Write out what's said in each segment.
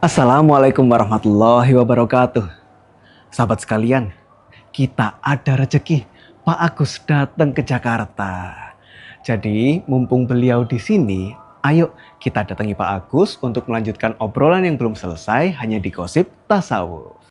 Assalamualaikum warahmatullahi wabarakatuh. Sahabat sekalian, kita ada rezeki. Pak Agus datang ke Jakarta. Jadi, mumpung beliau di sini, ayo kita datangi Pak Agus untuk melanjutkan obrolan yang belum selesai hanya di Gosip Tasawuf.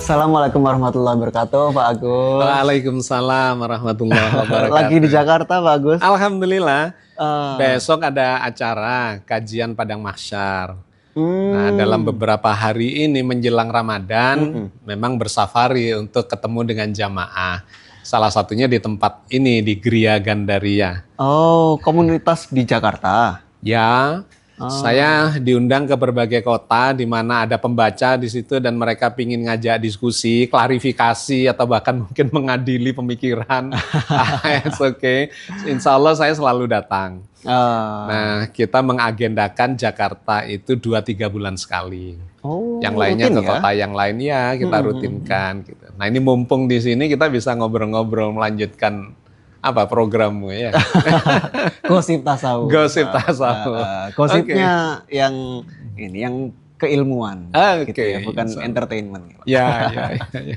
Assalamualaikum warahmatullahi wabarakatuh, Pak Agus. Waalaikumsalam warahmatullahi wabarakatuh. Lagi di Jakarta, Pak Agus? Alhamdulillah. Ah, Besok ada acara kajian Padang Mahsyar. Nah, hmm, dalam beberapa hari ini menjelang Ramadan, memang bersafari untuk ketemu dengan jamaah. Salah satunya di tempat ini, di Gria Gandaria. Oh, komunitas di Jakarta. Ya, saya diundang ke berbagai kota di mana ada pembaca di situ dan mereka pingin ngajak diskusi, klarifikasi atau bahkan mungkin mengadili pemikiran. It's okay. Insya Allah saya selalu datang. Ah, Nah, kita mengagendakan Jakarta itu 2-3 bulan sekali. oh, Yang lainnya rutin ke ya? kota yang lain ya kita rutinkan. Gitu. Nah, ini mumpung di sini kita bisa ngobrol-ngobrol melanjutkan apa programmu ya. Gosip tasawuf. Gosip tasawuf. Gosipnya yang ini yang keilmuan gitu Oke, ya, bukan insya Allah. entertainment. Ya, ya, ya.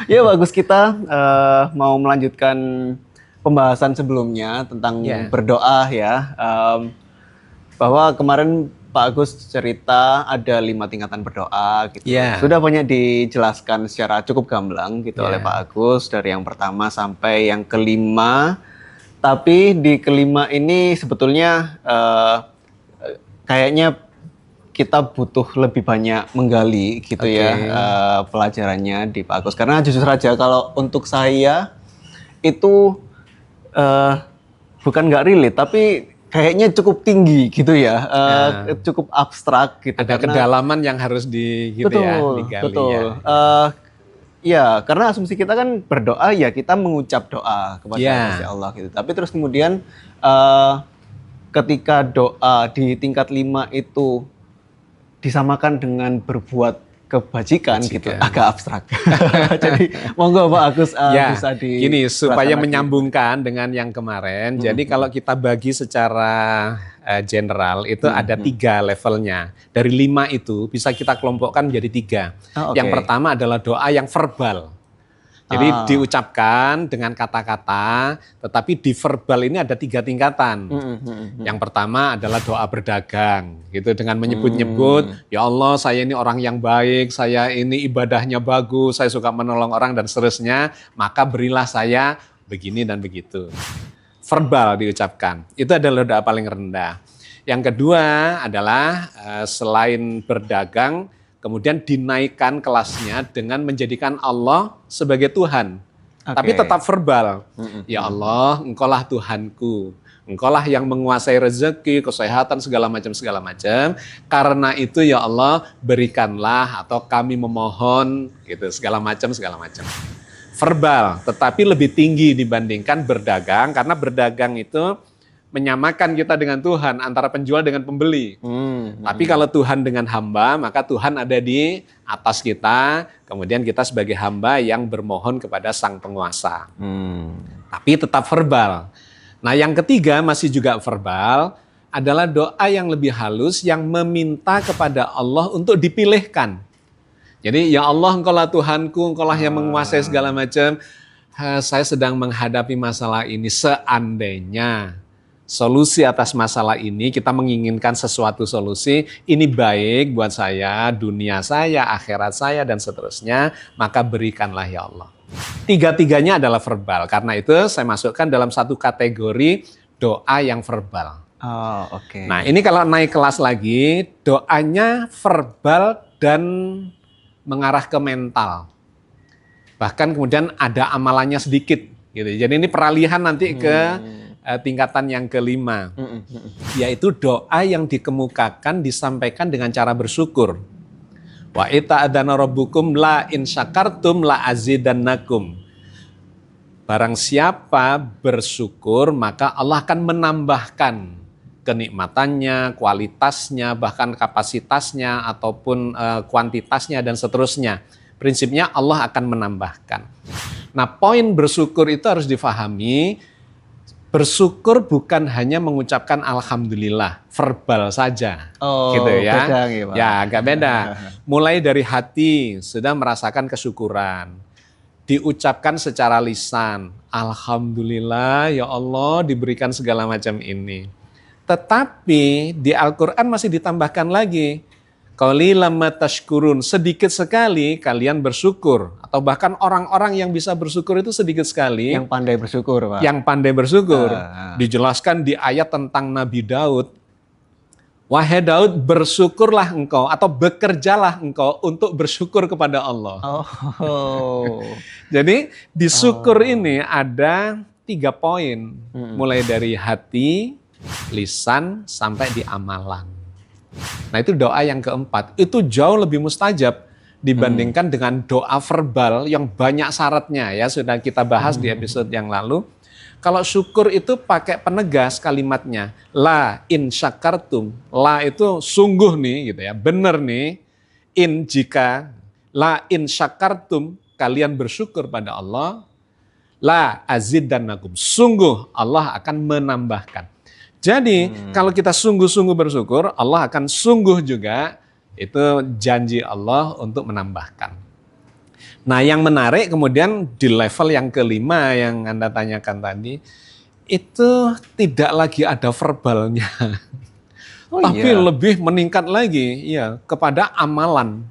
Ya bagus, kita mau melanjutkan pembahasan sebelumnya tentang Ya. berdoa ya. Bahwa kemarin Pak Agus cerita ada 5 tingkatan berdoa gitu. Ya. Sudah banyak dijelaskan secara cukup gamblang gitu Ya. oleh Pak Agus dari yang pertama sampai yang kelima. Tapi di kelima ini sebetulnya kayaknya kita butuh lebih banyak menggali gitu ya pelajarannya di Pak Agus. Karena jujur saja kalau untuk saya itu bukan nggak relate tapi kayaknya cukup tinggi gitu ya, cukup abstrak gitu. Ada karena kedalaman yang harus digali betul. ya. Ya, karena asumsi kita kan berdoa ya kita mengucap doa kepada Ya. Gusti Allah gitu. Tapi terus kemudian ketika doa di tingkat 5 itu disamakan dengan berbuat kebajikan gitu, agak abstrak. Jadi monggo Pak Agus Ya, bisa di gini supaya lagi. menyambungkan dengan yang kemarin. Jadi kalau kita bagi secara general itu ada 3 levelnya. Dari 5 itu bisa kita kelompokkan menjadi 3. Oh, oke. Yang pertama adalah doa yang verbal. Jadi diucapkan dengan kata-kata, tetapi di verbal ini ada 3 tingkatan. Yang pertama adalah doa berdagang, gitu dengan menyebut-nyebut, ya Allah saya ini orang yang baik, saya ini ibadahnya bagus, saya suka menolong orang dan seterusnya, maka berilah saya begini dan begitu. Verbal diucapkan, itu adalah doa paling rendah. Yang kedua adalah selain berdagang, kemudian dinaikkan kelasnya dengan menjadikan Allah sebagai Tuhan. Tapi tetap verbal. Ya Allah, Engkaulah Tuhanku. Engkaulah yang menguasai rezeki, kesehatan, segala macam. Karena itu ya Allah, berikanlah atau kami memohon gitu, segala macam. Verbal, tetapi lebih tinggi dibandingkan berdagang, karena berdagang itu menyamakan kita dengan Tuhan, antara penjual dengan pembeli. Tapi kalau Tuhan dengan hamba, maka Tuhan ada di atas kita, kemudian kita sebagai hamba yang bermohon kepada Sang Penguasa. Tapi tetap verbal. Nah yang ketiga masih juga verbal, adalah doa yang lebih halus yang meminta kepada Allah untuk dipilihkan. Jadi ya Allah Engkaulah Tuhanku, Engkaulah yang menguasai segala macam. Saya sedang menghadapi masalah ini, seandainya solusi atas masalah ini, kita menginginkan sesuatu solusi, ini baik buat saya, dunia saya, akhirat saya, dan seterusnya, maka berikanlah ya Allah. 3-tiganya adalah verbal, karena itu saya masukkan dalam satu kategori doa yang verbal. Oh, oke. Nah ini kalau naik kelas lagi, doanya verbal dan mengarah ke mental. Bahkan kemudian ada amalannya sedikit. Gitu. Jadi ini peralihan nanti ke tingkatan yang kelima, yaitu doa yang dikemukakan disampaikan dengan cara bersyukur. Wa ita'adana rabbukum la in syakartum la azidannakum. Barang siapa bersyukur, maka Allah akan menambahkan kenikmatannya, kualitasnya, bahkan kapasitasnya ataupun kuantitasnya dan seterusnya. prinsipnya Allah akan menambahkan. Nah, poin bersyukur itu harus difahami. Bersyukur bukan hanya mengucapkan alhamdulillah, verbal saja. Oh, gitu ya. beda nih, Pak. Ya, agak beda. Mulai dari hati sudah merasakan kesyukuran. Diucapkan secara lisan, alhamdulillah ya Allah diberikan segala macam ini. Tetapi di Al-Quran masih ditambahkan lagi, qalilan ma tashkurun, sedikit sekali kalian bersyukur. Atau bahkan orang-orang yang bisa bersyukur itu sedikit sekali. Yang pandai bersyukur, Pak. Yang pandai bersyukur. Dijelaskan di ayat tentang Nabi Daud. Wahai Daud, bersyukurlah engkau atau bekerjalah engkau untuk bersyukur kepada Allah. Oh. Jadi di syukur ini ada 3 poin. Mulai dari hati, lisan, sampai di amalan. Nah itu doa yang keempat. Itu jauh lebih mustajab dibandingkan dengan doa verbal yang banyak syaratnya ya. Sudah kita bahas di episode yang lalu. Kalau syukur itu pakai penegas kalimatnya. La in syakartum. La itu sungguh nih gitu ya. Benar nih. In jika. La in syakartum. Kalian bersyukur pada Allah. La azidannakum. Sungguh Allah akan menambahkan. Jadi kalau kita sungguh-sungguh bersyukur. Allah akan sungguh juga. Itu janji Allah untuk menambahkan. Nah yang menarik kemudian di level yang kelima yang Anda tanyakan tadi, itu tidak lagi ada verbalnya. Tapi lebih meningkat lagi ya kepada amalan.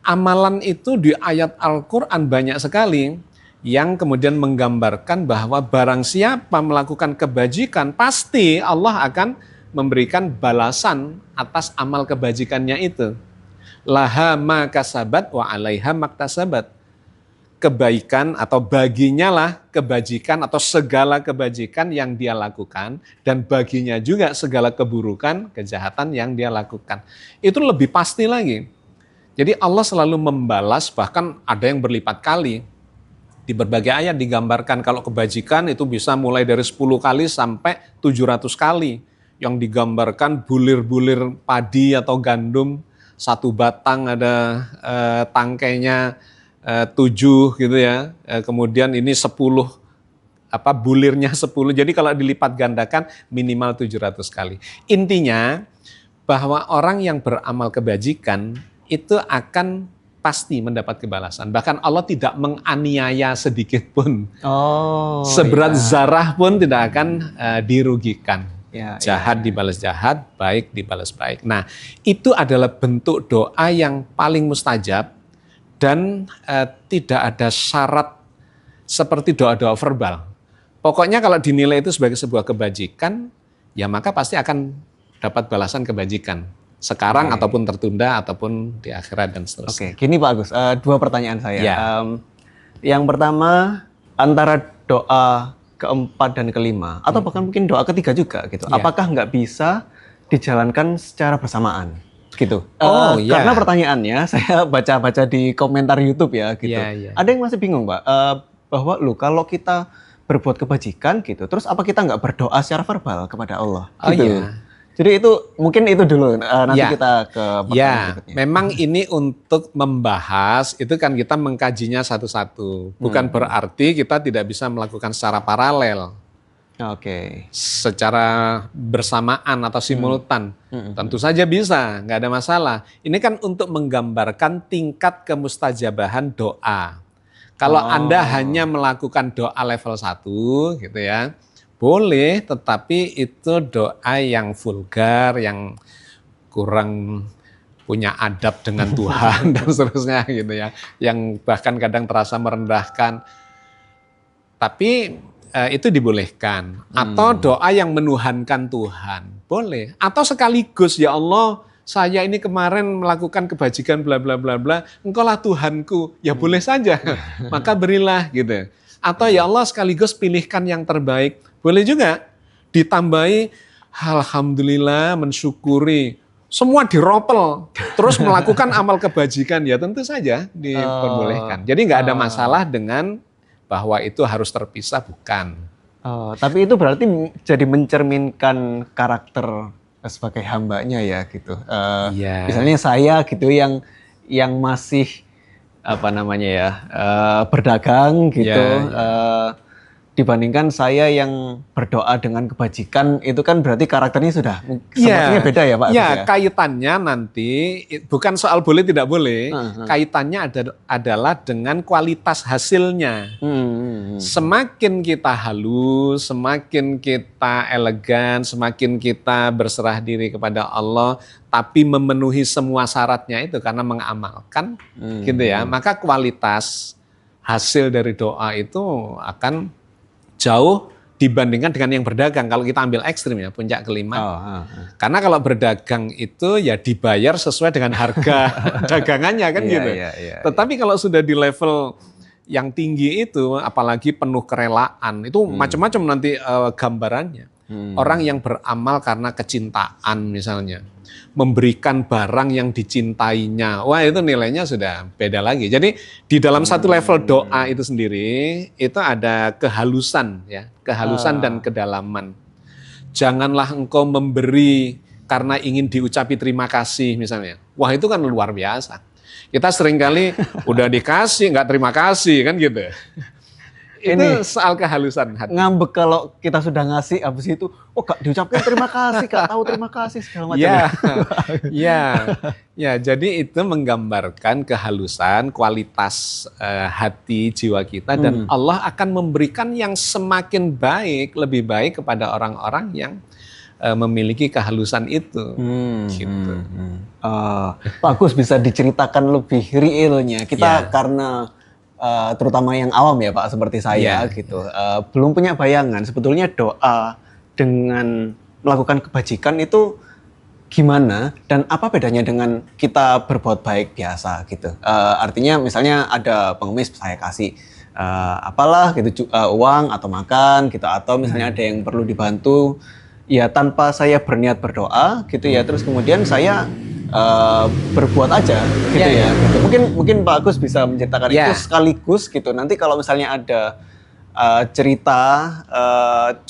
Amalan itu di ayat Al-Quran banyak sekali yang kemudian menggambarkan bahwa barang siapa melakukan kebajikan, pasti Allah akan memberikan balasan atas amal kebajikannya itu. Laha ma kasabat wa alaiha maktasabat. Kebaikan atau baginya lah kebajikan atau segala kebajikan yang dia lakukan dan baginya juga segala keburukan, kejahatan yang dia lakukan. Itu lebih pasti lagi. Jadi Allah selalu membalas, bahkan ada yang berlipat kali. Di berbagai ayat digambarkan kalau kebajikan itu bisa mulai dari 10 kali sampai 700 kali. Yang digambarkan bulir-bulir padi atau gandum, 1 batang ada tangkainya 7 gitu ya. Kemudian ini 10 bulirnya 10. Jadi kalau dilipat gandakan minimal 700 kali. Intinya bahwa orang yang beramal kebajikan itu akan pasti mendapat kebalasan. Bahkan Allah tidak menganiaya sedikit pun. Seberat zarah pun tidak akan dirugikan. Jahat dibalas jahat, baik dibalas baik. Nah, itu adalah bentuk doa yang paling mustajab dan tidak ada syarat seperti doa-doa verbal. Pokoknya kalau dinilai itu sebagai sebuah kebajikan, ya maka pasti akan dapat balasan kebajikan. Sekarang ataupun tertunda ataupun di akhirat dan seterusnya. Gini Pak Agus, 2 pertanyaan saya. Yang pertama, antara doa keempat dan kelima, atau bahkan mungkin doa ketiga juga gitu. Apakah nggak bisa dijalankan secara bersamaan? Gitu. Karena pertanyaannya, saya baca-baca di komentar YouTube ya gitu. Ada yang masih bingung Pak, bahwa kalau kita berbuat kebajikan gitu, terus apa kita nggak berdoa secara verbal kepada Allah? Gitu. Jadi itu mungkin itu dulu, nanti kita ke pertanyaan berikutnya. Memang ini untuk membahas, itu kan kita mengkajinya satu-satu. Bukan berarti kita tidak bisa melakukan secara paralel. Secara bersamaan atau simultan. Tentu saja bisa, nggak ada masalah. Ini kan untuk menggambarkan tingkat kemustajabahan doa. Kalau Anda hanya melakukan doa level 1 gitu ya, boleh, tetapi itu doa yang vulgar, yang kurang punya adab dengan Tuhan dan seterusnya gitu ya. Yang bahkan kadang terasa merendahkan. Tapi itu dibolehkan. Atau doa yang menuhankan Tuhan, boleh. Atau sekaligus, ya Allah, saya ini kemarin melakukan kebajikan bla bla bla bla, Engkaulah Tuhanku, ya boleh saja. Maka berilah gitu. Atau ya Allah sekaligus pilihkan yang terbaik. Boleh juga ditambahi alhamdulillah, mensyukuri. Semua diropel, terus melakukan amal kebajikan, ya tentu saja diperbolehkan. Jadi nggak ada masalah dengan bahwa itu harus terpisah, bukan. Tapi itu berarti jadi mencerminkan karakter sebagai hambanya ya gitu. Misalnya saya gitu yang masih apa namanya ya, berdagang gitu. Dibandingkan saya yang berdoa dengan kebajikan, itu kan berarti karakternya sudah sepertinya beda ya Pak Agus ya? Kaitannya nanti bukan soal boleh tidak boleh, kaitannya adalah dengan kualitas hasilnya. Semakin kita halus, semakin kita elegan, semakin kita berserah diri kepada Allah, tapi memenuhi semua syaratnya itu karena mengamalkan, gitu ya. Maka kualitas hasil dari doa itu akan jauh dibandingkan dengan yang berdagang. Kalau kita ambil ekstrim ya, puncak kelima. Karena kalau berdagang itu ya dibayar sesuai dengan harga dagangannya kan gitu. Tetapi kalau sudah di level yang tinggi itu, apalagi penuh kerelaan, itu macam-macam nanti gambarannya. Orang yang beramal karena kecintaan misalnya, memberikan barang yang dicintainya, wah itu nilainya sudah beda lagi. Jadi di dalam satu level doa itu sendiri, itu ada kehalusan ya, kehalusan dan kedalaman. Janganlah engkau memberi karena ingin diucapi terima kasih misalnya. Wah itu kan luar biasa. Kita seringkali udah dikasih nggak terima kasih kan gitu. Itu soal kehalusan hati. Ngambek kalau kita sudah ngasih, habis itu, oh gak diucapkan terima kasih, gak tahu terima kasih, segala macam. Ya, jadi itu menggambarkan kehalusan, kualitas hati jiwa kita, dan Allah akan memberikan yang semakin baik, lebih baik kepada orang-orang yang memiliki kehalusan itu. Gitu. Pak Agus, bisa diceritakan lebih realnya. Kita karena terutama yang awam ya Pak, seperti saya gitu, belum punya bayangan sebetulnya doa dengan melakukan kebajikan itu gimana dan apa bedanya dengan kita berbuat baik biasa gitu. Artinya misalnya ada pengemis saya kasih apalah gitu, uang atau makan gitu, atau misalnya ada yang perlu dibantu ya tanpa saya berniat berdoa gitu ya, terus kemudian saya berbuat aja gitu ya. Gitu. Mungkin Pak Agus bisa menceritakan itu sekaligus gitu. Nanti kalau misalnya ada cerita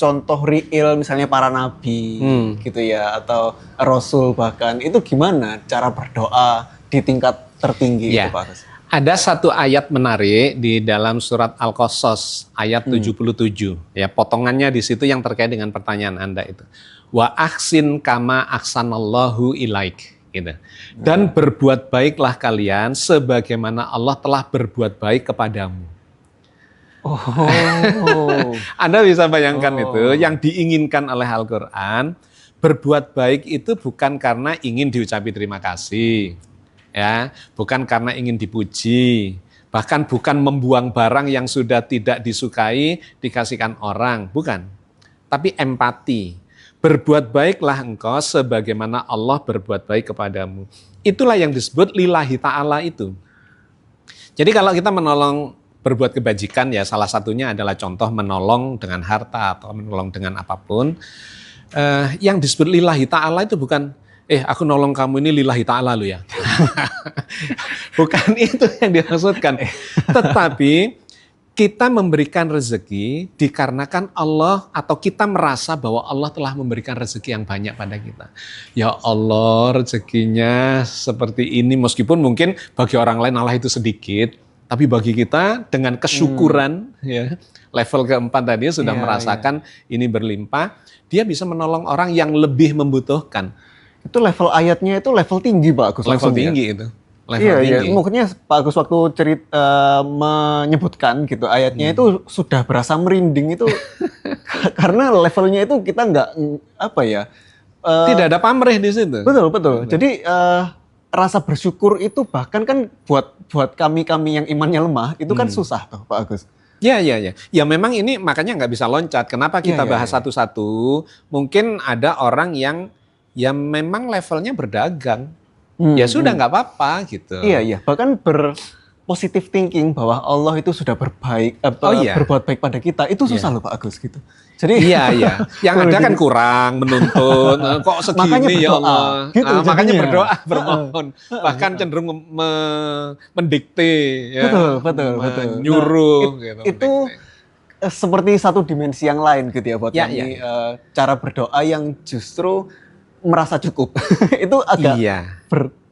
contoh real misalnya para nabi gitu ya, atau rasul bahkan, itu gimana cara berdoa di tingkat tertinggi itu Pak Agus? Ada satu ayat menarik di dalam surat Al-Qasas ayat 77 ya, potongannya di situ yang terkait dengan pertanyaan Anda itu. Wa ahsin kama ahsanallahu ilaik. Gitu. Dan berbuat baiklah kalian sebagaimana Allah telah berbuat baik kepadamu. Anda bisa bayangkan itu, yang diinginkan oleh Al-Quran, berbuat baik itu bukan karena ingin diucapi terima kasih, ya, bukan karena ingin dipuji, bahkan bukan membuang barang yang sudah tidak disukai dikasihkan orang, bukan, tapi empati. Berbuat baiklah engkau sebagaimana Allah berbuat baik kepadamu. Itulah yang disebut lillahi ta'ala itu. Jadi kalau kita menolong, berbuat kebajikan ya, salah satunya adalah contoh menolong dengan harta atau menolong dengan apapun. Yang disebut lillahi ta'ala itu bukan, aku nolong kamu ini lillahi ta'ala lo ya. Bukan itu yang dimaksudkan. Tetapi kita memberikan rezeki dikarenakan Allah, atau kita merasa bahwa Allah telah memberikan rezeki yang banyak pada kita. Ya Allah, rezekinya seperti ini, meskipun mungkin bagi orang lain Allah itu sedikit, tapi bagi kita dengan kesyukuran ya, level keempat tadi sudah merasakan ini berlimpah, dia bisa menolong orang yang lebih membutuhkan. Itu level ayatnya itu level tinggi Pak Agus. Level tinggi itu. Iya, mungkinnya Pak Agus waktu menyebutkan gitu ayatnya itu sudah berasa merinding itu karena levelnya itu kita nggak tidak ada pamrih di situ. Betul. Jadi rasa bersyukur itu bahkan kan buat kami yang imannya lemah itu kan susah tuh Pak Agus. Ya. Ya memang ini makanya nggak bisa loncat. Kenapa kita bahas satu-satu? Mungkin ada orang yang memang levelnya berdagang. Ya sudah nggak apa-apa gitu. Iya. Bahkan berpositif thinking bahwa Allah itu sudah berbuat baik pada kita, itu susah loh Pak Agus gitu. Jadi iya. Yang ada kan kurang menuntut. Kok segini ya Allah. Gitu, makanya berdoa, bermohon. Bahkan cenderung mendikte ya. Betul. Menyuruh gitu. Itu seperti satu dimensi yang lain gitu ya buat kami. Cara berdoa yang justru merasa cukup. Itu agak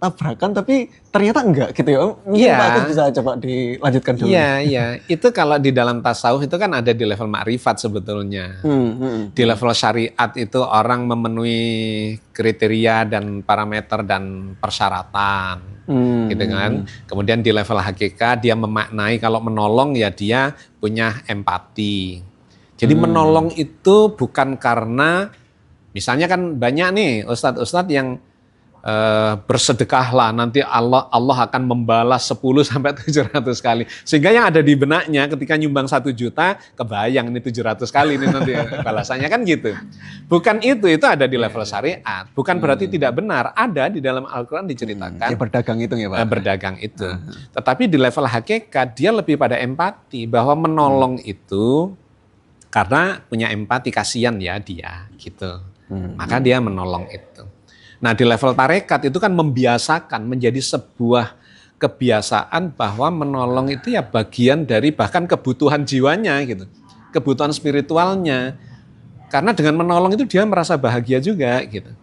tabrakan tapi ternyata enggak gitu ya. Mungkin Iya. Pak Agus bisa coba dilanjutkan dulu. Iya, iya. Itu kalau di dalam tasawuf itu kan ada di level makrifat sebetulnya. Di level syariat itu orang memenuhi kriteria dan parameter dan persyaratan. Gitu kan. Kemudian di level hakikat dia memaknai kalau menolong ya dia punya empati. Jadi menolong itu bukan karena misalnya kan banyak nih ustadz-ustadz yang bersedekahlah nanti Allah akan membalas 10 sampai 700 kali. Sehingga yang ada di benaknya ketika nyumbang 1 juta kebayang ini 700 kali ini nanti balasannya kan gitu. Bukan itu ada di level syariat. Bukan berarti tidak benar, ada di dalam Al-Qur'an diceritakan. Ya berdagang itu ya Pak. Berdagang itu. Tetapi di level hakikat dia lebih pada empati bahwa menolong itu karena punya empati kasihan ya dia gitu. Maka dia menolong itu. Nah di level tarekat itu kan membiasakan menjadi sebuah kebiasaan bahwa menolong itu ya bagian dari bahkan kebutuhan jiwanya gitu. Kebutuhan spiritualnya. Karena dengan menolong itu dia merasa bahagia juga gitu.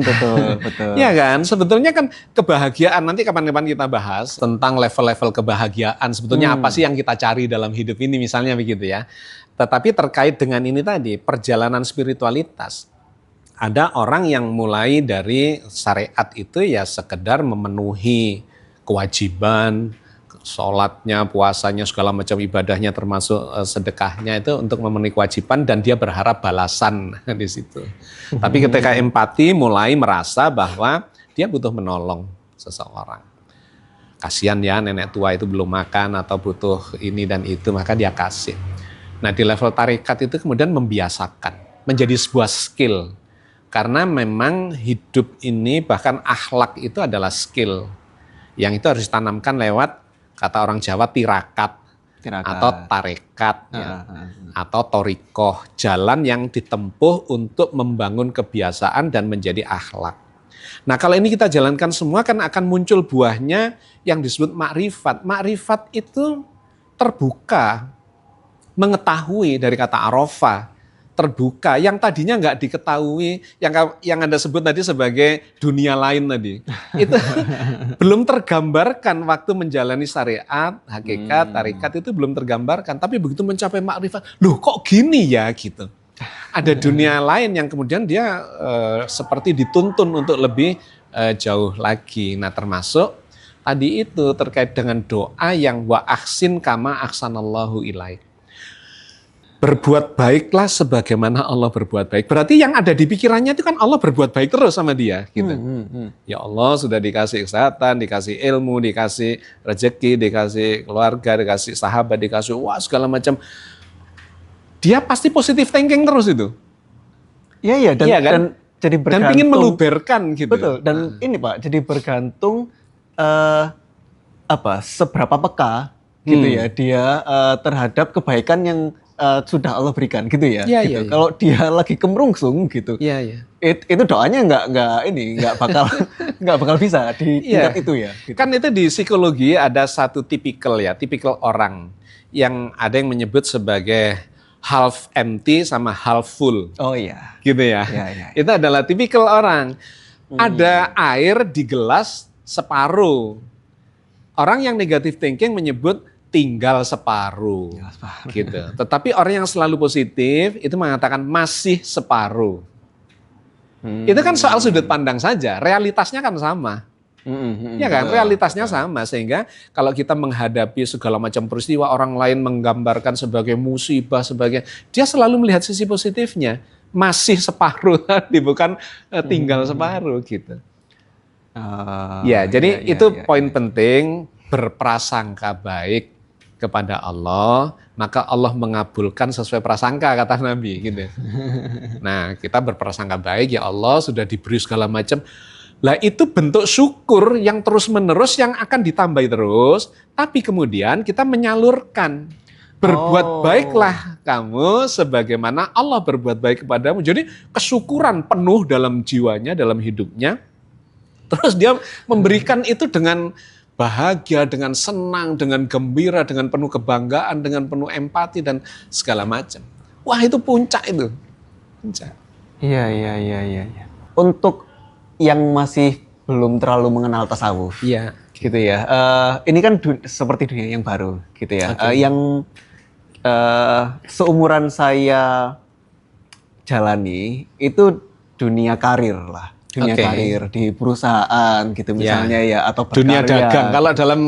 Betul, betul. Iya kan, sebetulnya kan kebahagiaan nanti kapan-kapan kita bahas tentang level-level kebahagiaan. Sebetulnya apa sih yang kita cari dalam hidup ini misalnya begitu ya. Tetapi terkait dengan ini tadi, perjalanan spiritualitas. Ada orang yang mulai dari syariat itu ya sekedar memenuhi kewajiban, sholatnya, puasanya, segala macam ibadahnya termasuk sedekahnya itu untuk memenuhi kewajiban dan dia berharap balasan di situ. Tapi ketika empati mulai merasa bahwa dia butuh menolong seseorang. Kasihan ya nenek tua itu belum makan atau butuh ini dan itu, maka dia kasih. Nah di level tarekat itu kemudian membiasakan, menjadi sebuah skill. Karena memang hidup ini bahkan akhlak itu adalah skill. Yang itu harus ditanamkan lewat kata orang Jawa tirakat. Atau tarekat ya. Atau torikoh. Jalan yang ditempuh untuk membangun kebiasaan dan menjadi akhlak. Nah kalau ini kita jalankan semua kan akan muncul buahnya yang disebut makrifat. Makrifat itu terbuka. Mengetahui dari kata arafah. Terbuka, yang tadinya nggak diketahui, yang Anda sebut tadi sebagai dunia lain tadi, itu belum tergambarkan waktu menjalani syariat, hakikat, tarekat itu belum tergambarkan, tapi begitu mencapai makrifat, loh kok gini ya gitu. Ada dunia lain yang kemudian dia seperti dituntun untuk lebih jauh lagi. Nah termasuk tadi itu terkait dengan doa yang wa ahsin kama ahsanallahu ilaik. Berbuat baiklah sebagaimana Allah berbuat baik. Berarti yang ada di pikirannya itu kan Allah berbuat baik terus sama dia. Gitu. Ya Allah sudah dikasih kesehatan, dikasih ilmu, dikasih rezeki, dikasih keluarga, dikasih sahabat, dikasih wah segala macam. Dia pasti positif thinking terus itu. Iya, dan, iya kan? Dan jadi bergantung. Dan ingin meluberkan gitu. Betul, dan ini Pak, jadi bergantung seberapa peka gitu ya dia terhadap kebaikan yang sudah Allah berikan gitu ya. Iya, gitu. iya. Kalau dia lagi kemerungsung gitu, iya. Itu doanya nggak bakal bisa di tingkat itu ya. Gitu. Kan itu di psikologi ada satu tipikal orang yang ada yang menyebut sebagai half empty sama half full. Oh iya. Gitu ya. Iya. Itu adalah tipikal orang. Ada air di gelas separuh. Orang yang negative thinking menyebut tinggal separuh. Gitu. Tetapi orang yang selalu positif itu mengatakan masih separuh. Itu kan soal sudut pandang saja. Realitasnya kan sama. Ya kan, realitasnya sama. Sehingga kalau kita menghadapi segala macam peristiwa orang lain menggambarkan sebagai musibah, dia selalu melihat sisi positifnya. Masih separuh tadi, bukan tinggal separuh gitu. Jadi itu poin penting, berprasangka baik kepada Allah, maka Allah mengabulkan sesuai prasangka kata Nabi gitu. Nah, kita berprasangka baik ya Allah sudah diberi segala macam. Lah itu bentuk syukur yang terus-menerus yang akan ditambah terus, tapi kemudian kita menyalurkan. Berbuat baiklah kamu sebagaimana Allah berbuat baik kepadamu. Jadi kesyukuran penuh dalam jiwanya, dalam hidupnya. Terus dia memberikan itu dengan bahagia, dengan senang, dengan gembira, dengan penuh kebanggaan, dengan penuh empati dan segala macam. Wah itu puncak itu. Puncak. Iya. Untuk yang masih belum terlalu mengenal tasawuf. Iya. Gitu ya. Ini kan seperti dunia yang baru gitu ya. Yang seumuran saya jalani itu dunia karir lah. Dunia karir di perusahaan gitu misalnya ya, atau berkarya. Dunia dagang. Kalau dalam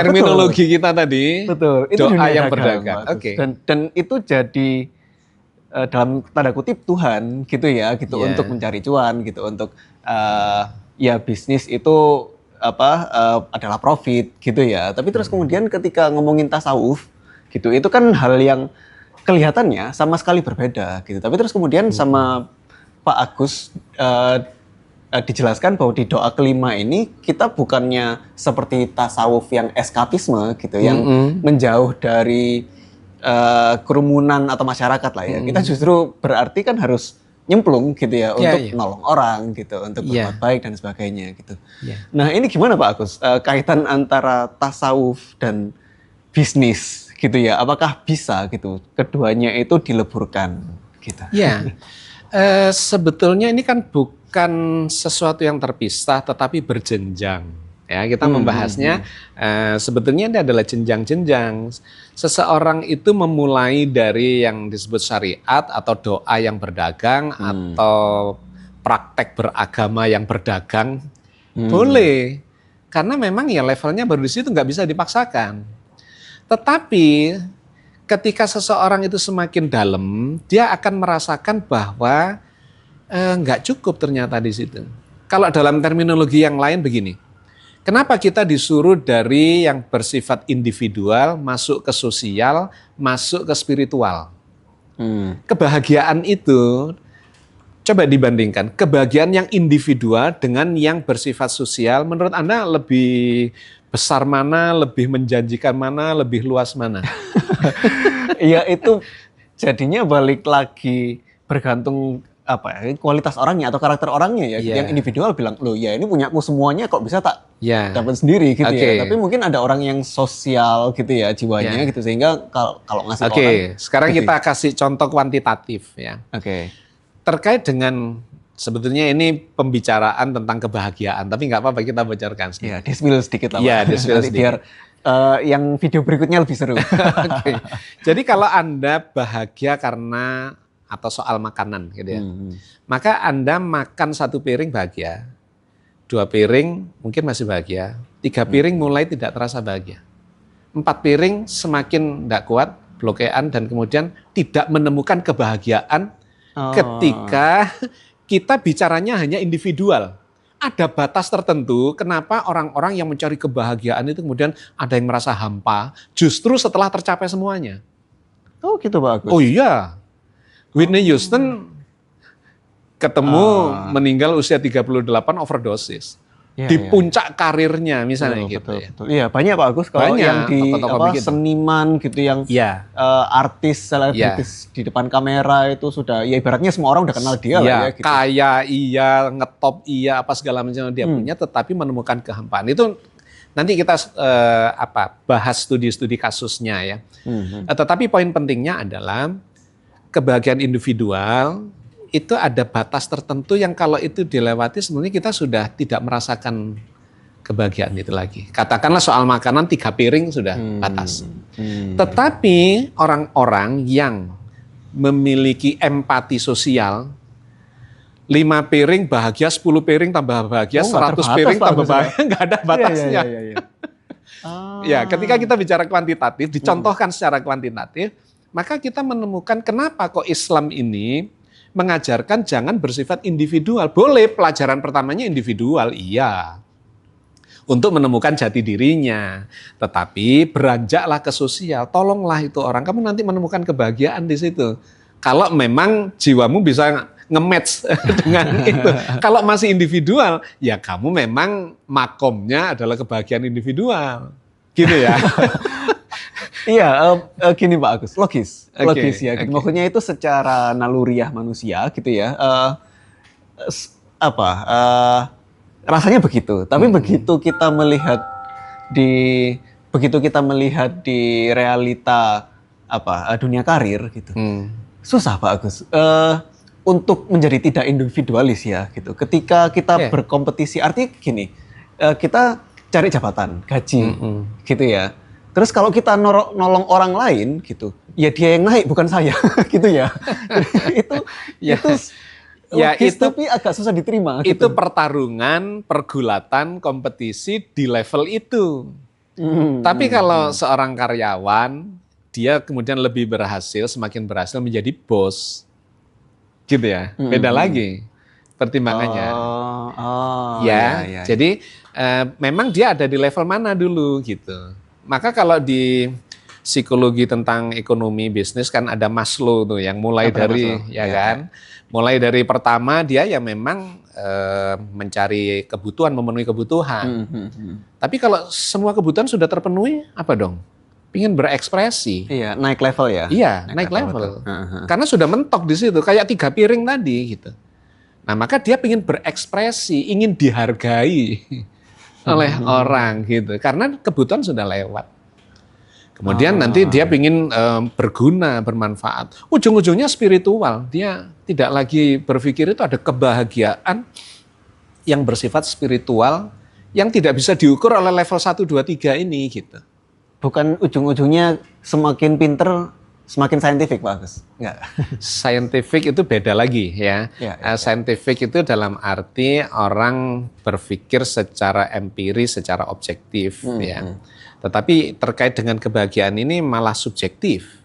terminologi kita tadi, betul. Itu doa dunia yang dagang, berdagang. Dan itu jadi dalam tanda kutip Tuhan gitu ya, gitu untuk mencari cuan, gitu untuk ya bisnis itu adalah profit gitu ya. Tapi terus kemudian ketika ngomongin tasawuf gitu, itu kan hal yang kelihatannya sama sekali berbeda gitu. Tapi terus kemudian sama Pak Agus dijelaskan bahwa di doa kelima ini kita bukannya seperti tasawuf yang eskapisme gitu, yang menjauh dari kerumunan atau masyarakat lah ya. Kita justru berarti kan harus nyemplung gitu ya, untuk nolong orang gitu, untuk berbuat baik dan sebagainya gitu. Nah ini gimana Pak Agus, kaitan antara tasawuf dan bisnis gitu ya, apakah bisa gitu keduanya itu dileburkan gitu? Sebetulnya ini kan bukan sesuatu yang terpisah tetapi berjenjang. Ya, kita membahasnya sebetulnya ini adalah jenjang-jenjang. Seseorang itu memulai dari yang disebut syariat atau doa yang berdagang atau praktek beragama yang berdagang, boleh. Karena memang ya levelnya baru di situ, nggak bisa dipaksakan. Tetapi ketika seseorang itu semakin dalam, dia akan merasakan bahwa nggak cukup ternyata di situ. Kalau dalam terminologi yang lain begini, kenapa kita disuruh dari yang bersifat individual, masuk ke sosial, masuk ke spiritual? Kebahagiaan itu, coba dibandingkan, kebahagiaan yang individual dengan yang bersifat sosial, menurut Anda lebih besar mana, lebih menjanjikan mana, lebih luas mana? Ya itu jadinya balik lagi bergantung kualitas orangnya atau karakter orangnya ya. Yang individual bilang, loh ya ini punyaku semuanya, kok bisa tak dapat sendiri gitu ya. Tapi mungkin ada orang yang sosial gitu ya jiwanya gitu, sehingga kalau ngasih orang. Sekarang kita kasih contoh kuantitatif ya. Terkait dengan sebetulnya ini pembicaraan tentang kebahagiaan, tapi nggak apa-apa kita bocorkan sedikit. Ya, di-spill sedikit lah. Iya, di-spill sedikit. Biar yang video berikutnya lebih seru. Jadi kalau Anda bahagia karena atau soal makanan gitu ya, maka Anda makan 1 piring bahagia, 2 piring mungkin masih bahagia, 3 piring mulai tidak terasa bahagia, 4 piring semakin tidak kuat, blokean, dan kemudian tidak menemukan kebahagiaan ketika kita bicaranya hanya individual. Ada batas tertentu kenapa orang-orang yang mencari kebahagiaan itu kemudian ada yang merasa hampa justru setelah tercapai semuanya. Oh gitu Pak Agus. Oh iya. Whitney Houston ketemu meninggal usia 38 overdosis. Di puncak karirnya misalnya gitu. Betul. Iya, banyak Pak Agus kalau yang di seniman gitu, yang artis, selebritis di depan kamera itu sudah ya ibaratnya semua orang udah kenal dia lah ya gitu. Kaya iya, ngetop iya, apa segala macam dia punya, tetapi menemukan kehampaan. Itu nanti kita bahas studi-studi kasusnya ya. Tetapi poin pentingnya adalah kebahagiaan individual itu ada batas tertentu yang kalau itu dilewati sebenarnya kita sudah tidak merasakan kebahagiaan itu lagi. Katakanlah soal makanan 3 piring sudah batas. Tetapi orang-orang yang memiliki empati sosial, 5 piring bahagia, 10 piring tambah bahagia, 100 piring tambah bahagia, nggak ada batasnya. Ya, ketika kita bicara kuantitatif, dicontohkan secara kuantitatif, maka kita menemukan kenapa kok Islam ini mengajarkan jangan bersifat individual. Boleh pelajaran pertamanya individual, iya. Untuk menemukan jati dirinya. Tetapi beranjaklah ke sosial, tolonglah itu orang. Kamu nanti menemukan kebahagiaan di situ. Kalau memang jiwamu bisa nge-match dengan itu. Kalau masih individual, ya kamu memang makomnya adalah kebahagiaan individual. Gitu ya. Iya, gini Pak Agus, logis ya. Maksudnya itu secara naluriah manusia gitu ya. Rasanya begitu. Tapi begitu kita melihat di realita dunia karir gitu, susah Pak Agus. untuk menjadi tidak individualis ya gitu. Ketika kita Iya. berkompetisi, artinya gini, kita cari jabatan, gaji, gitu ya. Terus kalau kita nolong orang lain gitu, ya dia yang naik bukan saya, gitu ya. itu Ya. itu Ya, logis, itu- tapi agak susah diterima. Itu gitu. pertarungan, pergulatan, kompetisi di level itu. Hmm, Tapi kalau seorang karyawan, dia kemudian lebih berhasil, semakin berhasil menjadi bos. Gitu ya, beda lagi pertimbangannya. Iya, Ya, jadi memang dia ada di level mana dulu gitu. Maka kalau di psikologi tentang ekonomi bisnis kan ada Maslow tuh yang mulai Abraham dari Maslow. ya Ya, kan, mulai dari pertama dia ya memang mencari kebutuhan, memenuhi kebutuhan. Tapi kalau semua kebutuhan sudah terpenuhi, apa dong? Pingin berekspresi. Iya, naik level ya. Iya, naik level. betul. Heeh. Karena sudah mentok di situ, kayak 3 piring tadi gitu. Nah, maka dia ingin berekspresi, ingin dihargai oleh orang gitu. Karena kebutuhan sudah lewat. Kemudian nanti dia ingin berguna, bermanfaat. Ujung-ujungnya spiritual. Dia tidak lagi berpikir itu ada kebahagiaan yang bersifat spiritual yang tidak bisa diukur oleh level 1, 2, 3 ini gitu. Bukan ujung-ujungnya semakin pinter, semakin saintifik Pak Agus. Enggak. Scientific itu beda lagi ya. Ya, Scientific itu dalam arti orang berpikir secara empiris, secara objektif ya. Tetapi terkait dengan kebahagiaan ini malah subjektif.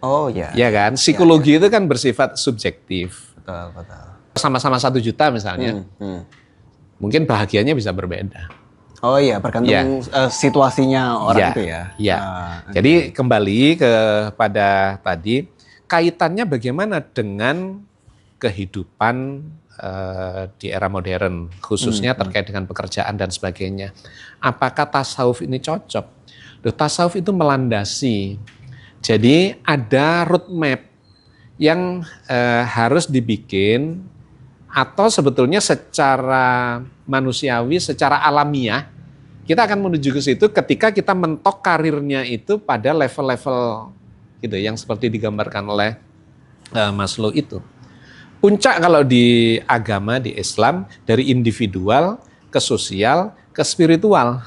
Oh ya. Ya kan? Psikologi itu kan bersifat subjektif. Betul, betul. Sama-sama 1 juta misalnya. Mungkin bahagianya bisa berbeda. Oh iya, bergantung situasinya orang itu ya. Iya. Ah, Jadi kembali kepada tadi, kaitannya bagaimana dengan kehidupan di era modern, khususnya terkait dengan pekerjaan dan sebagainya. Apakah tasawuf ini cocok? Loh, tasawuf itu melandasi. Jadi ada roadmap yang harus dibikin atau sebetulnya secara manusiawi, secara alamiah, kita akan menuju ke situ ketika kita mentok karirnya itu pada level-level gitu yang seperti digambarkan oleh Maslow itu. Puncak kalau di agama, di Islam, dari individual ke sosial ke spiritual.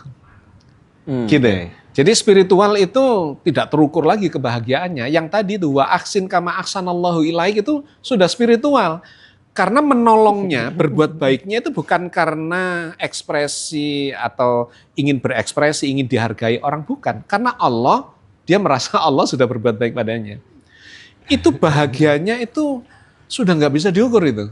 Gitu. Jadi spiritual itu tidak terukur lagi kebahagiaannya. Yang tadi itu wa ahsin kama ahsanallahu ilaik itu sudah spiritual. Karena menolongnya, berbuat baiknya itu bukan karena ekspresi atau ingin berekspresi, ingin dihargai orang, bukan. Karena Allah, dia merasa Allah sudah berbuat baik padanya. Itu bahagianya itu sudah nggak bisa diukur itu.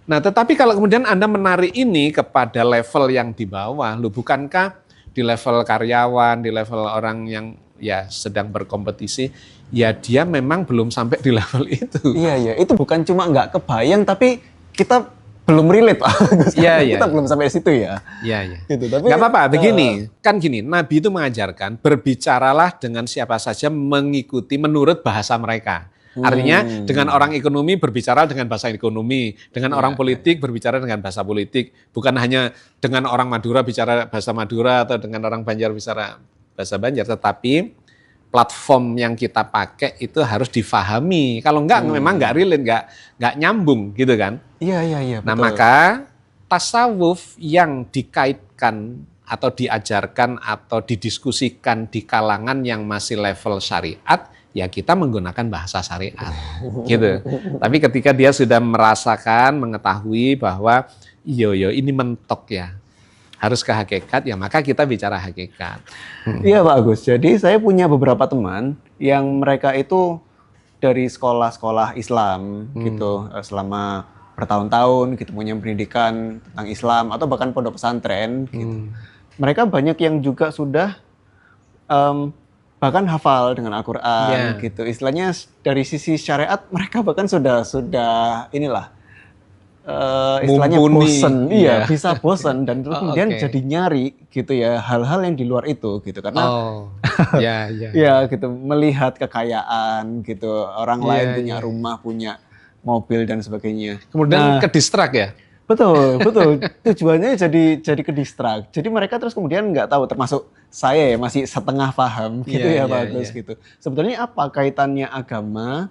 Nah, tetapi kalau kemudian Anda menarik ini kepada level yang di bawah, loh bukankah di level karyawan, di level orang yang ya sedang berkompetisi, ya dia memang belum sampai di level itu. Iya, iya. Itu bukan cuma nggak kebayang, tapi kita belum relate, Pak. Iya, iya. Kita belum sampai situ ya. Iya, iya. Gitu, tapi Nggak apa-apa, begini. Kan gini, Nabi itu mengajarkan, berbicaralah dengan siapa saja mengikuti menurut bahasa mereka. Artinya dengan orang ekonomi berbicara dengan bahasa ekonomi, dengan orang politik berbicara dengan bahasa politik. Bukan hanya dengan orang Madura bicara bahasa Madura atau dengan orang Banjar bicara bahasa Banjar, tetapi platform yang kita pakai itu harus difahami. Kalau enggak memang enggak relate, enggak nyambung gitu kan. Iya, iya, iya. Nah, betul. maka tasawuf yang dikaitkan atau diajarkan atau didiskusikan di kalangan yang masih level syariat, ya kita menggunakan bahasa syariat gitu. Tapi ketika dia sudah merasakan, mengetahui bahwa iya ini mentok ya, harus ke hakikat, ya maka kita bicara hakikat. Iya Pak Agus, jadi saya punya beberapa teman yang mereka itu dari sekolah-sekolah Islam gitu, selama bertahun-tahun gitu, punya pendidikan tentang Islam atau bahkan pondok pesantren gitu. Mereka banyak yang juga sudah bahkan hafal dengan Al-Quran gitu. Istilahnya dari sisi syariat mereka bahkan sudah inilah istilahnya Mumpuni. bosen, Iya. bisa bosen dan terus kemudian oke. jadi nyari gitu ya hal-hal yang di luar itu gitu karena Ya. ya gitu melihat kekayaan gitu orang lain punya rumah, punya mobil dan sebagainya. Kemudian ke distrak ya. Betul. Tujuannya jadi ke distrak. Jadi mereka terus kemudian nggak tahu, termasuk saya ya masih setengah paham gitu Iya, ya Pak Agus gitu. Sebetulnya apa kaitannya agama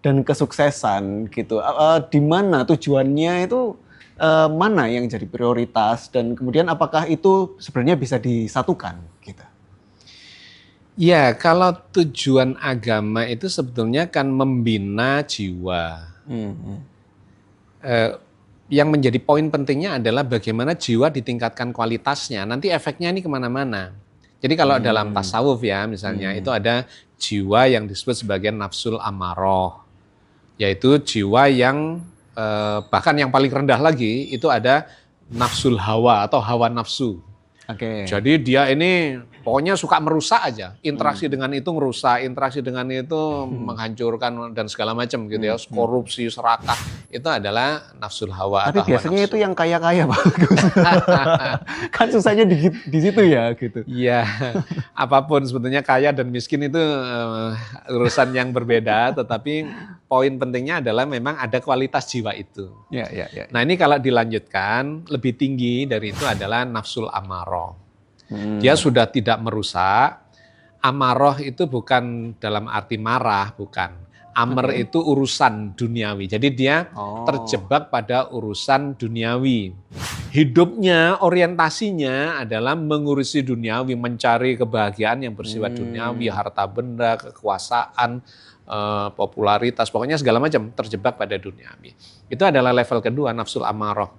dan kesuksesan gitu. Di mana tujuannya itu, mana yang jadi prioritas dan kemudian apakah itu sebenarnya bisa disatukan gitu? Ya, kalau tujuan agama itu sebetulnya kan membina jiwa. Eh, yang menjadi poin pentingnya adalah bagaimana jiwa ditingkatkan kualitasnya. Nanti efeknya ini kemana-mana. Jadi kalau dalam tasawuf ya misalnya itu ada jiwa yang disebut sebagai nafsul amaroh. Yaitu jiwa yang bahkan yang paling rendah lagi itu ada nafsul hawa atau hawa nafsu. Oke. Jadi dia ini pokoknya suka merusak aja. Interaksi dengan itu merusak, interaksi dengan itu menghancurkan dan segala macam gitu ya. Korupsi, serakah, itu adalah nafsul hawa Tapi atau hawa biasanya nafsu. itu yang kaya-kaya Pak Agus. Kan susahnya di situ ya gitu. Iya, apapun sebetulnya kaya dan miskin itu urusan yang berbeda, tetapi poin pentingnya adalah memang ada kualitas jiwa itu. Ya. Nah ini kalau dilanjutkan, lebih tinggi dari itu adalah nafsul amaroh. Dia sudah tidak merusak. Amaroh itu bukan dalam arti marah, bukan. Amr itu urusan duniawi. Jadi dia terjebak pada urusan duniawi. Hidupnya, orientasinya adalah mengurusi duniawi, mencari kebahagiaan yang bersifat duniawi, harta benda, kekuasaan, popularitas, pokoknya segala macam terjebak pada duniawi. Itu adalah level kedua, nafsul amaroh.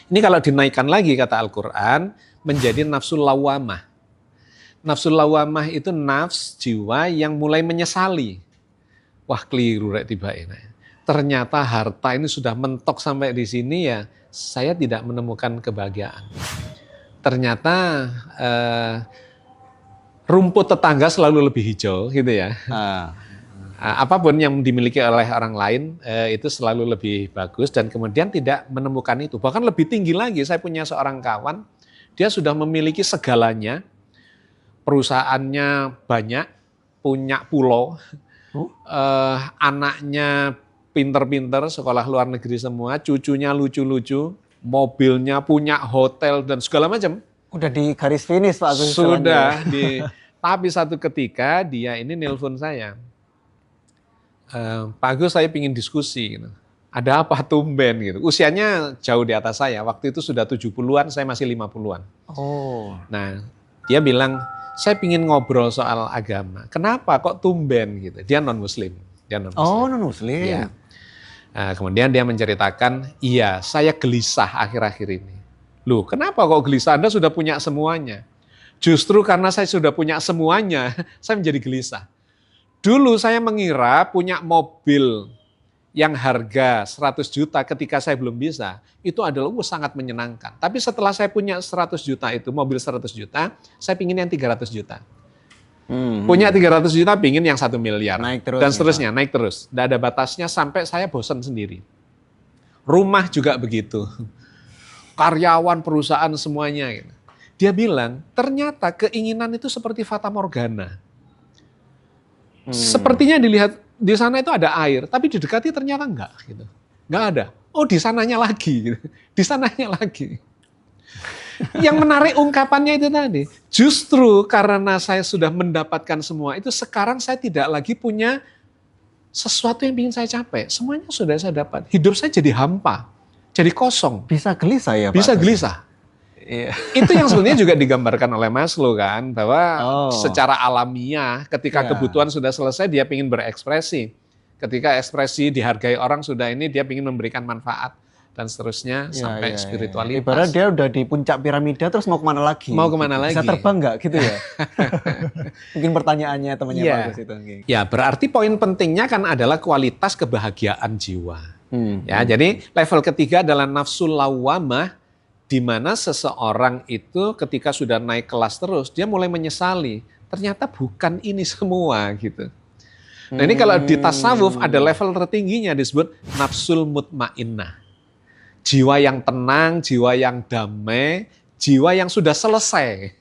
Ini kalau dinaikkan lagi kata Al-Quran, menjadi nafsul lawamah. Nafsul lawamah itu nafs jiwa yang mulai menyesali. Wah keliru rek tiba ini. Ternyata harta ini sudah mentok sampai di sini ya, saya tidak menemukan kebahagiaan. Ternyata rumput tetangga selalu lebih hijau gitu ya. Apapun yang dimiliki oleh orang lain itu selalu lebih bagus dan kemudian tidak menemukan itu. Bahkan lebih tinggi lagi, saya punya seorang kawan, dia sudah memiliki segalanya, perusahaannya banyak, punya pulau, anaknya pinter-pinter, sekolah luar negeri semua, cucunya lucu-lucu, mobilnya punya hotel dan segala macam. Udah di garis finish Pak Agus. Sudah tapi satu ketika dia ini nelpon saya. Pak Agus, saya ingin diskusi gitu. Ada apa tumben gitu. Usianya jauh di atas saya. Waktu itu sudah 70-an, saya masih 50-an. Nah, dia bilang, saya ingin ngobrol soal agama. Kenapa kok tumben gitu? Dia non-muslim. Non-muslim. Ya. Nah, kemudian dia menceritakan, iya saya gelisah akhir-akhir ini. Loh, kenapa kok gelisah? Anda sudah punya semuanya. Justru karena saya sudah punya semuanya, saya menjadi gelisah. Dulu saya mengira punya mobil yang harga 100 juta ketika saya belum bisa, itu adalah sangat menyenangkan. Tapi setelah saya punya 100 juta itu, mobil 100 juta, saya pingin yang 300 juta. Punya 300 juta, pingin yang 1 miliar. Naik terus, dan seterusnya, naik terus. Tidak ada batasnya sampai saya bosan sendiri. Rumah juga begitu. Karyawan, perusahaan, semuanya. Gitu. Dia bilang, ternyata keinginan itu seperti fata morgana. Sepertinya dilihat di sana itu ada air, tapi didekati ternyata enggak gitu. Enggak ada. Oh, di sananya lagi gitu. Di sananya lagi. Yang menarik ungkapannya itu tadi, justru karena saya sudah mendapatkan semua itu, sekarang saya tidak lagi punya sesuatu yang ingin saya capai. Semuanya sudah saya dapat. Hidup saya jadi hampa, jadi kosong. Bisa gelisah ya Pak? Bisa gelisah. Iya. Itu yang sebenarnya juga digambarkan oleh Maslow kan, bahwa secara alamiah ketika kebutuhan sudah selesai dia ingin berekspresi. Ketika ekspresi dihargai orang sudah ini, dia ingin memberikan manfaat dan seterusnya sampai spiritualitas. Ibarat dia udah di puncak piramida terus mau kemana lagi? Mau kemana lagi? Bisa terbang nggak gitu ya? Mungkin pertanyaannya temannya Pak Agus itu. Ya, berarti poin pentingnya kan adalah kualitas kebahagiaan jiwa. Ya, jadi level ketiga adalah nafsul lawamah, di mana seseorang itu ketika sudah naik kelas terus, dia mulai menyesali. Ternyata bukan ini semua gitu. Nah ini kalau di tasawuf ada level tertingginya disebut nafsul mutmainnah. Jiwa yang tenang, jiwa yang damai, jiwa yang sudah selesai.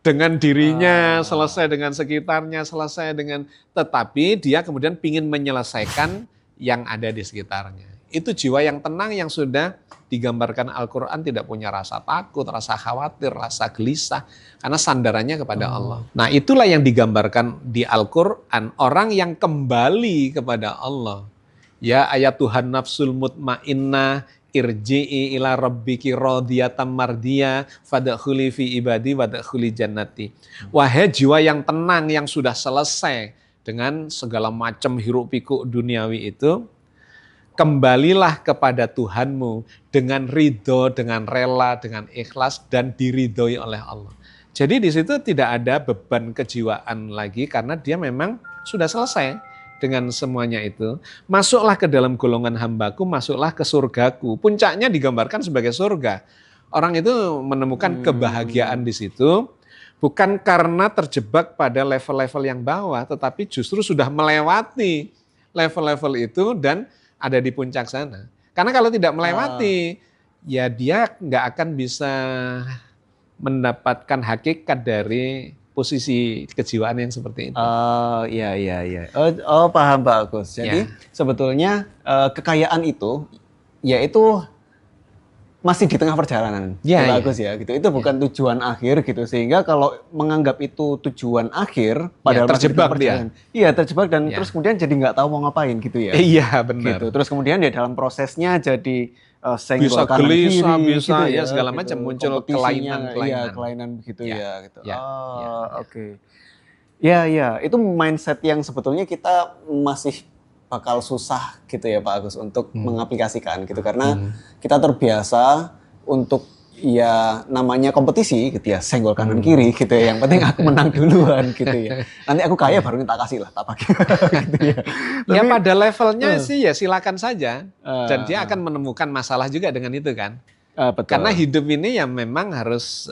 Dengan dirinya, selesai dengan sekitarnya, selesai dengan... Tetapi dia kemudian ingin menyelesaikan yang ada di sekitarnya. Itu jiwa yang tenang yang sudah digambarkan Al-Quran tidak punya rasa takut, rasa khawatir, rasa gelisah. Karena sandarannya kepada Allah. Nah itulah yang digambarkan di Al-Quran. Orang yang kembali kepada Allah. Ya ayat Tuhan nafsul mutmainnah irji'i ila rabbiki radiyatan mardiyah fadkhuli fi ibadi wadkhuli jannati. Wahai jiwa yang tenang yang sudah selesai dengan segala macam hiruk pikuk duniawi itu, kembalilah kepada Tuhanmu dengan ridho, dengan rela, dengan ikhlas dan diridhoi oleh Allah. Jadi di situ tidak ada beban kejiwaan lagi karena dia memang sudah selesai dengan semuanya itu. Masuklah ke dalam golongan hambaku, masuklah ke surgaku. Puncaknya digambarkan sebagai surga. Orang itu menemukan kebahagiaan di situ bukan karena terjebak pada level-level yang bawah, tetapi justru sudah melewati level-level itu dan ada di puncak sana. Karena kalau tidak melewati, ya dia nggak akan bisa mendapatkan hakikat dari posisi kejiwaan yang seperti itu. Oh iya. Oh paham Pak Agus. Jadi sebetulnya kekayaan itu, yaitu masih di tengah perjalanan, bagus ya gitu. Itu bukan tujuan akhir gitu. Sehingga kalau menganggap itu tujuan akhir, padahal terjebak dia. Iya terjebak dan terus kemudian jadi nggak tahu mau ngapain gitu ya. Iya benar. Gitu. Terus kemudian ya dalam prosesnya jadi senggol bisa kanan gelisah, kiri, bisa gitu ya segala macam muncul kelainan. Iya kelainan begitu ya. Gitu. Oke. Ya itu mindset yang sebetulnya kita masih bakal susah gitu ya Pak Agus untuk mengaplikasikan gitu karena kita terbiasa untuk ya namanya kompetisi gitu ya, senggol kanan kiri gitu ya, yang penting aku menang duluan gitu ya, nanti aku kaya baru tak kasih lah, tak pakai gitu ya. Ya pada levelnya sih ya silakan saja dan dia akan menemukan masalah juga dengan itu kan. Betul. Karena hidup ini ya memang harus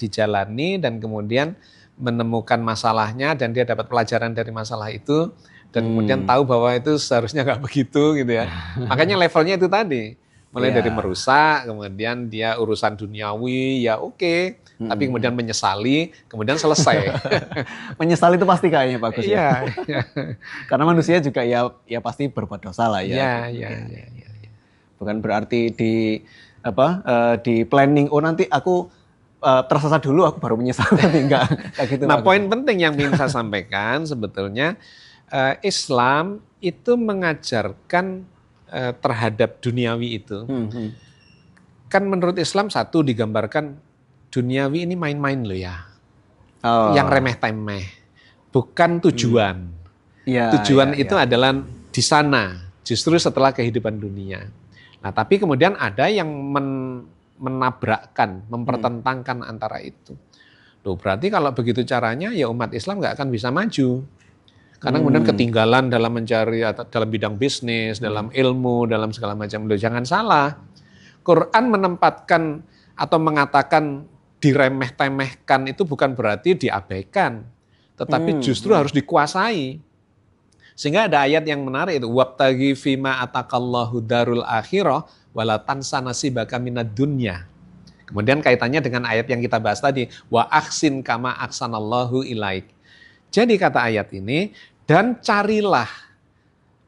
dijalani dan kemudian menemukan masalahnya dan dia dapat pelajaran dari masalah itu. Dan kemudian tahu bahwa itu seharusnya nggak begitu gitu ya. Makanya levelnya itu tadi. Mulai dari merusak, kemudian dia urusan duniawi, ya oke. Tapi kemudian menyesali, kemudian selesai. Menyesali itu pasti kayaknya Pak Gus ya. Iya. Karena manusia juga ya pasti berbuat dosa lah ya. Iya. Bukan berarti di planning, oh nanti aku tersesat dulu, aku baru menyesal nanti enggak gitu. Nah poin penting yang ingin saya sampaikan sebetulnya, Islam itu mengajarkan terhadap duniawi itu. Kan menurut Islam satu digambarkan duniawi ini main-main loh ya. Yang remeh-temeh. Bukan tujuan. Tujuan itu adalah di sana. Justru setelah kehidupan dunia. Nah tapi kemudian ada yang menabrakkan, mempertentangkan antara itu. Loh berarti kalau begitu caranya ya umat Islam nggak akan bisa maju. Karena kemudian ketinggalan dalam mencari, dalam bidang bisnis, dalam ilmu, dalam segala macam. Loh, jangan salah. Quran menempatkan atau mengatakan diremeh-temehkan itu bukan berarti diabaikan. Tetapi justru harus dikuasai. Sehingga ada ayat yang menarik itu. Wabtaghi fima atakallahu darul akhirah wala tansa nasibaka minad dunya. Kemudian kaitannya dengan ayat yang kita bahas tadi. Wa ahsin kama ahsanallahu ilaik. Jadi kata ayat ini, dan carilah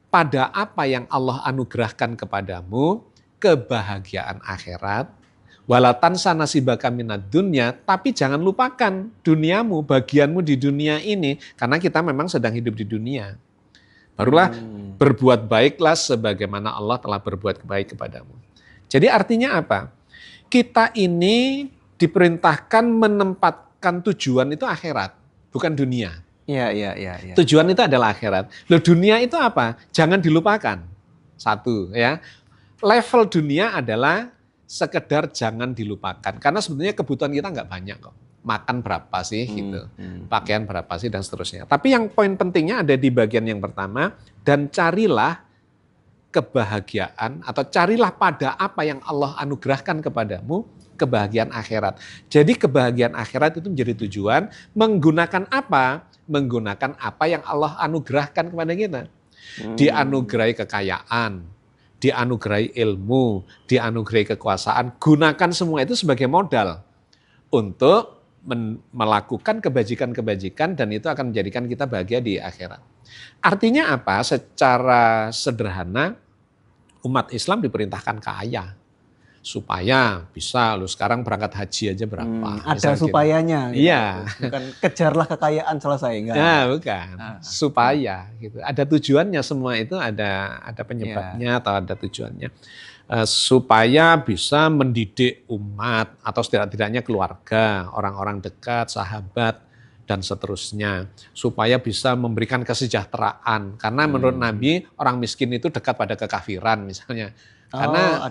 pada apa yang Allah anugerahkan kepadamu, kebahagiaan akhirat, walatan sanasibaka minad dunya, tapi jangan lupakan duniamu, bagianmu di dunia ini, karena kita memang sedang hidup di dunia. Barulah berbuat baiklah sebagaimana Allah telah berbuat baik kepadamu. Jadi artinya apa? Kita ini diperintahkan menempatkan tujuan itu akhirat, bukan dunia. Iya. Tujuan itu adalah akhirat. Loh dunia itu apa? Jangan dilupakan. Satu ya. Level dunia adalah sekedar jangan dilupakan. Karena sebenarnya kebutuhan kita nggak banyak kok. Makan berapa sih gitu. Pakaian berapa sih dan seterusnya. Tapi yang poin pentingnya ada di bagian yang pertama. Dan carilah kebahagiaan atau carilah pada apa yang Allah anugerahkan kepadamu, kebahagiaan akhirat. Jadi kebahagiaan akhirat itu menjadi tujuan. Menggunakan apa? Menggunakan apa yang Allah anugerahkan kepada kita. Dianugerahi kekayaan, dianugerahi ilmu, dianugerahi kekuasaan. Gunakan semua itu sebagai modal untuk melakukan kebajikan-kebajikan dan itu akan menjadikan kita bahagia di akhirat. Artinya apa? Secara sederhana, umat Islam diperintahkan kaya. Supaya bisa, lu sekarang berangkat haji aja berapa. Ada supayanya. Gitu. Iya. Bukan kejarlah kekayaan selesai. Enggak. Nah, bukan. Supaya. Gitu. Ada tujuannya, semua itu ada penyebabnya atau ada tujuannya. Supaya bisa mendidik umat atau setidak-tidaknya keluarga, orang-orang dekat, sahabat, dan seterusnya. Supaya bisa memberikan kesejahteraan. Karena menurut Nabi, orang miskin itu dekat pada kekafiran misalnya. Karena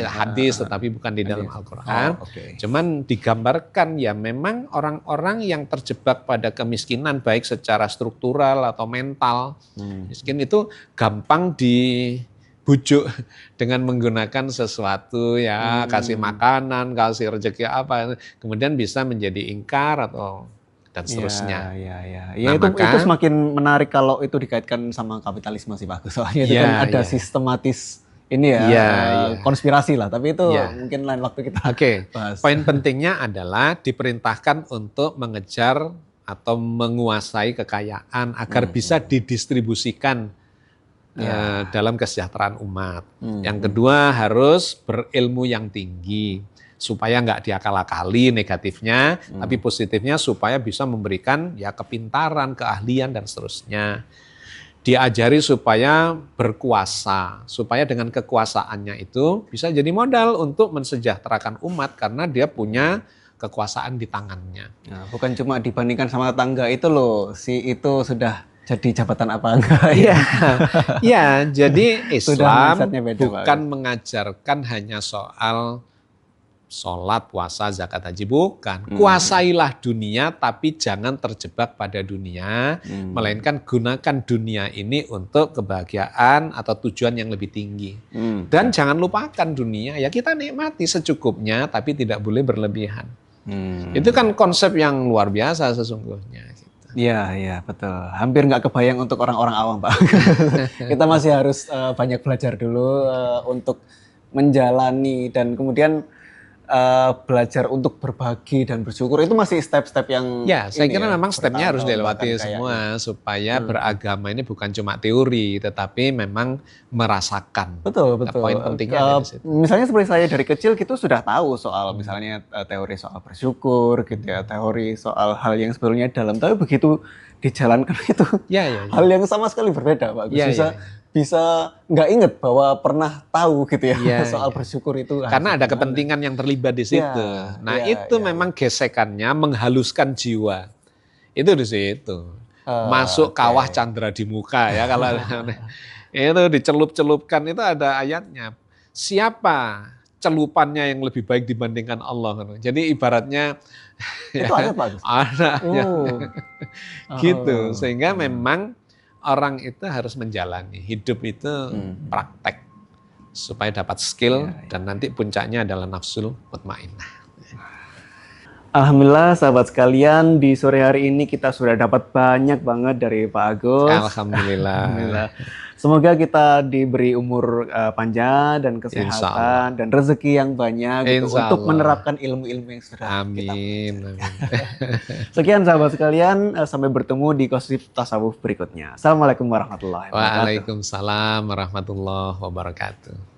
hadis tetapi bukan di dalam Al-Quran. Cuman digambarkan ya memang orang-orang yang terjebak pada kemiskinan baik secara struktural atau mental. Miskin itu gampang dibujuk dengan menggunakan sesuatu ya, kasih makanan, kasih rezeki apa, kemudian bisa menjadi ingkar atau dan seterusnya. Ya, itu semakin menarik kalau itu dikaitkan sama kapitalisme sih Pak Agus. Soalnya itu kan ada sistematis ini konspirasi lah, tapi itu mungkin lain waktu kita bahas. Poin pentingnya adalah diperintahkan untuk mengejar atau menguasai kekayaan agar bisa didistribusikan dalam kesejahteraan umat. Yang kedua harus berilmu yang tinggi supaya nggak diakal-akali negatifnya, tapi positifnya supaya bisa memberikan ya kepintaran, keahlian dan seterusnya. Diajari supaya berkuasa, supaya dengan kekuasaannya itu bisa jadi modal untuk mensejahterakan umat karena dia punya kekuasaan di tangannya. Nah, bukan cuma dibandingkan sama tetangga itu loh, si itu sudah jadi jabatan apa enggak? Iya, jadi Islam bukan Pak. mengajarkan hanya soal sholat, puasa, zakat, haji, bukan. Kuasailah dunia tapi jangan terjebak pada dunia, melainkan gunakan dunia ini untuk kebahagiaan atau tujuan yang lebih tinggi. Dan jangan lupakan dunia, ya kita nikmati secukupnya tapi tidak boleh berlebihan. Itu kan konsep yang luar biasa sesungguhnya. Iya, betul. Hampir nggak kebayang untuk orang-orang awam, Pak. Kita masih harus banyak belajar dulu untuk menjalani dan kemudian belajar untuk berbagi dan bersyukur itu masih step-step yang saya kira memang stepnya harus dilewati semua supaya beragama ini bukan cuma teori tetapi memang merasakan. Betul. Poin pentingnya dari situ. Misalnya seperti saya dari kecil gitu sudah tahu soal misalnya teori soal bersyukur gitu ya, teori soal hal yang sebetulnya dalam, tapi begitu dijalankan itu hal yang sama sekali berbeda Pak Gus. Bisa nggak inget bahwa pernah tahu gitu ya soal bersyukur itu. Karena ada kepentingan yang terlibat di situ. Itu memang gesekannya menghaluskan jiwa. Itu di situ. Masuk kawah candra di muka ya kalau itu dicelup-celupkan itu ada ayatnya. Siapa celupannya yang lebih baik dibandingkan Allah? Jadi ibaratnya itu ada Pak Gus. Ada gitu. Sehingga memang orang itu harus menjalani hidup itu praktek supaya dapat skill dan nanti puncaknya adalah nafsul mutmainnah. Alhamdulillah sahabat sekalian, di sore hari ini kita sudah dapat banyak banget dari Pak Agus. Alhamdulillah. Semoga kita diberi umur panjang dan kesehatan dan rezeki yang banyak gitu, untuk menerapkan ilmu-ilmu yang sudah kita pelajari. Sekian sahabat sekalian, sampai bertemu di Gosip Tasawuf berikutnya. Assalamualaikum warahmatullahi wabarakatuh. Waalaikumsalam warahmatullahi wabarakatuh.